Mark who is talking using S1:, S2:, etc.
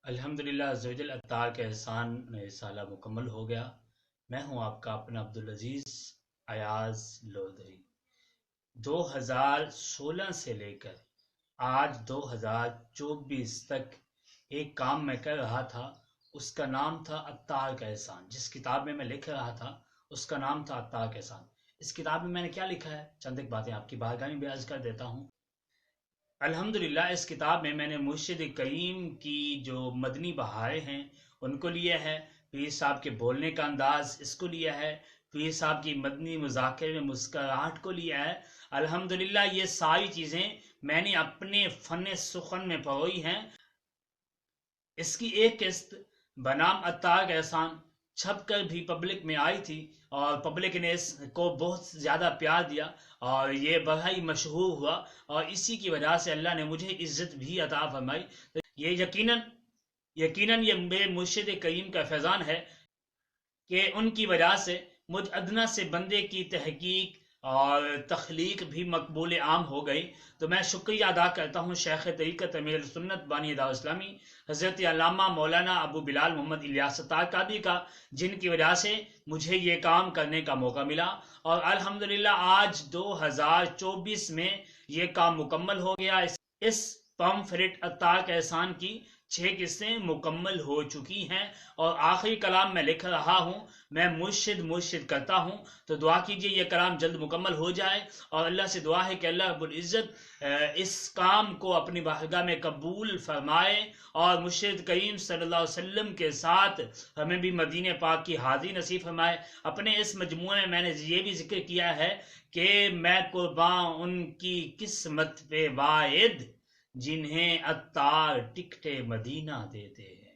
S1: الحمدللہ عزوجل اطار کا احسان سالہ مکمل ہو گیا۔ میں ہوں آپ کا اپنا عبدالعزیز ایاز لودھری۔ 2016 سے لے کر آج 2024 تک ایک کام میں کر رہا تھا، اس کا نام تھا اطار کا احسان۔ جس کتاب میں لکھ رہا تھا اس کا نام تھا اطار کا احسان۔ اس کتاب میں نے کیا لکھا ہے، چند ایک باتیں آپ کی بارگاہ میں بیان کر دیتا ہوں۔ الحمدللہ اس کتاب میں نے مرشد کریم کی جو مدنی بہاریں ہیں ان کو لیا ہے، پیر صاحب کے بولنے کا انداز اس کو لیا ہے، پیر صاحب کی مدنی مذاکرے میں مسکراہٹ کو لیا ہے۔ الحمدللہ یہ ساری چیزیں میں نے اپنے فن سخن میں پروئی ہیں۔ اس کی ایک قسط بنام اطار کا احسان چھپ کر بھی پبلک میں آئی تھی، اور پبلک نے اس کو بہت زیادہ پیار دیا اور یہ بڑا ہی مشہور ہوا، اور اسی کی وجہ سے اللہ نے مجھے عزت بھی عطا فرمائی۔ یہ یقیناً یہ میرے مرشد کریم کا فیضان ہے کہ ان کی وجہ سے مجھ ادنا سے بندے کی تحقیق اور تخلیق بھی مقبول عام ہو گئی۔ تو میں شکریہ ادا کرتا ہوں شیخ طریقت امیر سنت بانی دعوت اسلامی حضرت علامہ مولانا ابو بلال محمد الیاس اطار قادری کا، جن کی وجہ سے مجھے یہ کام کرنے کا موقع ملا، اور الحمدللہ آج 2024 میں یہ کام مکمل ہو گیا۔ اس پمفلٹ اطار کا احسان کی 6 قسطیں مکمل ہو چکی ہیں، اور آخری کلام میں لکھ رہا ہوں، میں مرشد کرتا ہوں۔ تو دعا کیجئے یہ کلام جلد مکمل ہو جائے، اور اللہ سے دعا ہے کہ اللہ رب العزت اس کام کو اپنی بارگاہ میں قبول فرمائے، اور مرشد کریم صلی اللہ علیہ وسلم کے ساتھ ہمیں بھی مدینہ پاک کی حاضری نصیب فرمائے۔ اپنے اس مجموعے میں نے یہ بھی ذکر کیا ہے کہ میں قرباں ان کی قسمت پہ واحد جنہیں عطار ٹکٹ مدینہ دیتے ہیں۔